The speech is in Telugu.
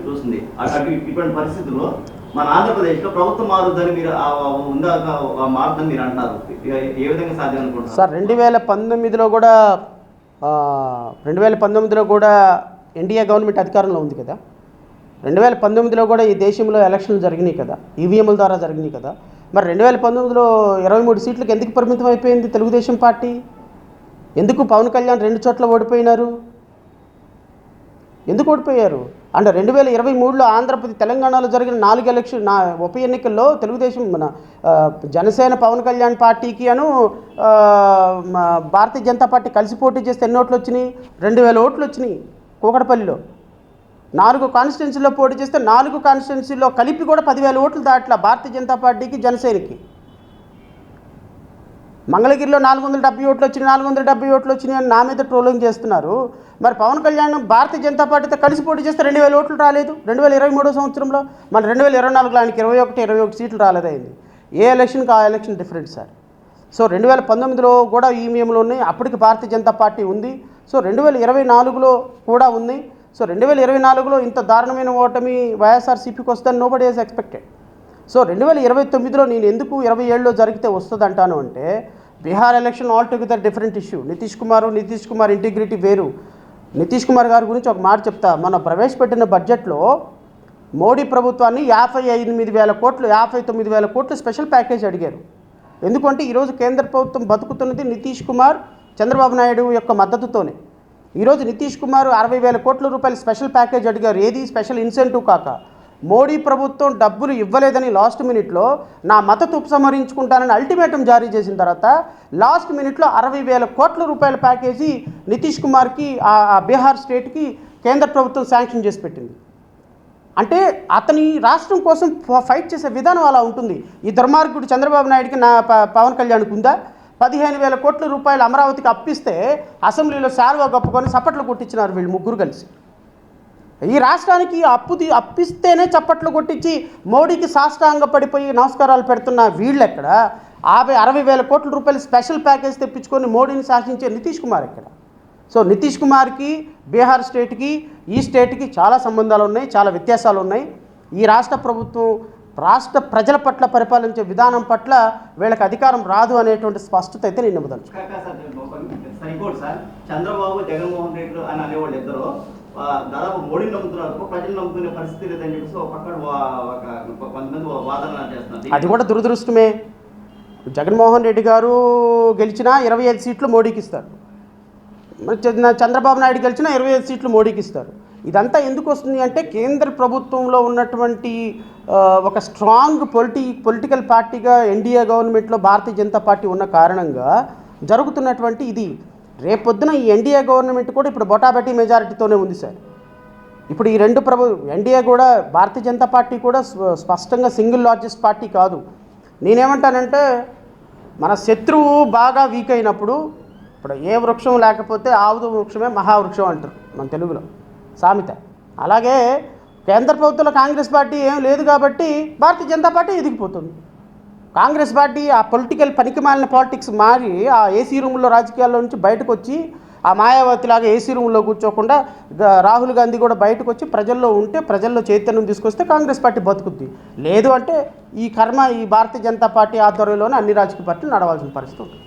చూస్తుంది. ఇటువంటి పరిస్థితుల్లో మన ఆంధ్రప్రదేశ్లో ప్రభుత్వం మారుద్దని మీరు ఉందాక మారుద్దని మీరు అంటున్నారు. ఏ విధంగా సాధ్యం అనుకుంటున్నారు సార్? 2019లో కూడా ఎన్డీఏ గవర్నమెంట్ అధికారంలో ఉంది కదా. 2019లో కూడా ఈ దేశంలో ఎలక్షన్లు జరిగినాయి కదా, ఈవీఎంల ద్వారా జరిగినాయి కదా. మరి 2019లో 23 సీట్లకు ఎందుకు పరిమితం అయిపోయింది తెలుగుదేశం పార్టీ? ఎందుకు పవన్ కళ్యాణ్ 2 చోట్ల ఓడిపోయినారు? ఎందుకు ఓడిపోయారు? అంటే 2023లో ఆంధ్రప్రదేశ్ తెలంగాణలో జరిగిన 4 ఉప ఎన్నికల్లో తెలుగుదేశం మన జనసేన పవన్ కళ్యాణ్ పార్టీకి భారతీయ జనతా పార్టీ కలిసి పోటీ చేస్తే ఎన్ని ఓట్లు వచ్చినాయి? 2000 ఓట్లు వచ్చినాయి. కూకటపల్లిలో 4 కాన్స్టిట్యున్సీలో పోటీ చేస్తే 4 కాన్స్టిట్యున్సీలో కలిపి కూడా 10,000 ఓట్లు దాట్లా భారతీయ జనతా పార్టీకి జనసేనకి. మంగళగిరిలో 470 ఓట్లు వచ్చినాయి, 470 ఓట్లు వచ్చినాయి అని నా మీద ట్రోలింగ్ చేస్తున్నారు. మరి పవన్ కళ్యాణ్ భారతీయ జనతా పార్టీతో కలిసి పోటీ చేస్తే 2000 ఓట్లు రాలేదు 2023 సంవత్సరంలో. మన 2024లో ఆయనకి 21 సీట్లు రాలేదైంది. ఏ ఎలక్షన్కి ఆ ఎలక్షన్ డిఫరెంట్ సార్. సో 2019లో కూడా ఈవీఎంలు ఉన్నాయి, అప్పటికి భారతీయ జనతా పార్టీ ఉంది. సో 2024లో కూడా ఉంది. సో 2024లో ఇంత దారుణమైన ఓటమి వైఎస్ఆర్సీపీకి వస్తుందని నోబడీ హెస్ ఎక్స్పెక్టెడ్. సో 2029లో నేను ఎందుకు 27లో జరిగితే వస్తుంది అంటాను అంటే, Bihar election all together different issue. Nitish Kumar integrity వేరు. నితీష్ కుమార్ గారి గురించి ఒక మాట చెప్తా. మన ప్రవేశపెట్టిన బడ్జెట్లో మోడీ ప్రభుత్వాన్ని 58,000 కోట్లు 59,000 కోట్లు స్పెషల్ ప్యాకేజ్ అడిగారు. ఎందుకంటే ఈరోజు కేంద్ర ప్రభుత్వం బతుకుతున్నది నితీష్ కుమార్ చంద్రబాబు నాయుడు యొక్క మద్దతుతోనే. ఈరోజు నితీష్ కుమార్ 60,000 కోట్ల రూపాయలు స్పెషల్ ప్యాకేజ్ అడిగారు. ఏది స్పెషల్ ఇన్సెంటివ్ కాక. మోడీ ప్రభుత్వం డబ్బులు ఇవ్వలేదని లాస్ట్ మినిట్లో నా మద్దతు ఉపసంహరించుకుంటానని అల్టిమేటం జారీ చేసిన తర్వాత లాస్ట్ మినిట్లో 60,000 కోట్ల రూపాయల ప్యాకేజీ నితీష్ కుమార్కి ఆ బీహార్ స్టేట్కి కేంద్ర ప్రభుత్వం శాంక్షన్ చేసి పెట్టింది. అంటే అతని రాష్ట్రం కోసం ఫైట్ చేసే విధానం అలా ఉంటుంది. ఈ దుర్మార్గుడు చంద్రబాబు నాయుడికి పవన్ కళ్యాణ్కి ఉందా? 15,000 కోట్ల రూపాయలు అమరావతికి అప్పిస్తే అసెంబ్లీలో శాల్వా కప్పుకొని చప్పట్లు కొట్టించినారు వీళ్ళు ముగ్గురు కలిసి. ఈ రాష్ట్రానికి అప్పిస్తేనే చప్పట్లు కొట్టించి మోడీకి సాష్టాంగ పడిపోయి నమస్కారాలు పెడుతున్న వీళ్ళు ఎక్కడ? 60,000 కోట్ల రూపాయలు స్పెషల్ ప్యాకేజ్ తెప్పించుకొని మోడీని శాసించే నితీష్ కుమార్ ఎక్కడ? సో నితీష్ కుమార్కి బీహార్ స్టేట్కి ఈ స్టేట్కి చాలా సంబంధాలు ఉన్నాయి, చాలా వ్యత్యాసాలు ఉన్నాయి. ఈ రాష్ట్ర ప్రభుత్వం రాష్ట్ర ప్రజల పట్ల పరిపాలించే విధానం పట్ల వీళ్ళకి అధికారం రాదు అనేటువంటి స్పష్టత అయితే నేను ఇవ్వదలుచు. సరిపోదు సార్. చంద్రబాబు జగన్మోహన్ రెడ్డి అని అనేవాళ్ళు ఇద్దరు దాదాపు మోడీని నమ్ముతున్నారు, ప్రజలు నమ్ముతున్న పరిస్థితి లేదని చెప్పేసి కొంతమంది వాదన చేస్తున్నారు. అది కూడా దురదృష్టమే. జగన్మోహన్ రెడ్డి గారు గెలిచినా 25 సీట్లు మోడీకి ఇస్తారు, చంద్రబాబు నాయుడు గెలిచినా 25 సీట్లు మోడీకి ఇస్తారు. ఇదంతా ఎందుకు వస్తుంది అంటే కేంద్ర ప్రభుత్వంలో ఉన్నటువంటి ఒక స్ట్రాంగ్ పొలిటికల్ పార్టీగా ఎన్డీఏ గవర్నమెంట్లో భారతీయ జనతా పార్టీ ఉన్న కారణంగా జరుగుతున్నటువంటి ఇది. రేపొద్దున ఈ ఎన్డీఏ గవర్నమెంట్ కూడా ఇప్పుడు బొటాబెటీ మెజారిటీతోనే ఉంది సార్. ఇప్పుడు ఈ రెండు ఎన్డీఏ కూడా భారతీయ జనతా పార్టీ కూడా స్పష్టంగా సింగిల్ లార్జెస్ట్ పార్టీ కాదు. నేనేమంటానంటే మన శత్రువు బాగా వీక్ అయినప్పుడు, ఇప్పుడు ఏ వృక్షం లేకపోతే ఆవుదు వృక్షమే మహావృక్షం అంటారు మన తెలుగులో సామెత. అలాగే కేంద్ర ప్రభుత్వంలో కాంగ్రెస్ పార్టీ ఏం లేదు కాబట్టి భారతీయ జనతా పార్టీ ఎదిగిపోతుంది. కాంగ్రెస్ పార్టీ ఆ పొలిటికల్ పనికిమాలిన పాలిటిక్స్ మారి ఆ ఏసీ రూమ్లో రాజకీయాల్లో నుంచి బయటకు వచ్చి ఆ మాయావతిలాగా ఏసీ రూమ్లో కూర్చోకుండా రాహుల్ గాంధీ కూడా బయటకు వచ్చి ప్రజల్లో ఉంటే, ప్రజల్లో చైతన్యం తీసుకొస్తే కాంగ్రెస్ పార్టీ బతుకుద్ది. లేదు అంటే ఈ భారతీయ జనతా పార్టీ ఆధ్వర్యంలోనే అన్ని రాజకీయ పార్టీలు నడవాల్సిన పరిస్థితి ఉంటుంది.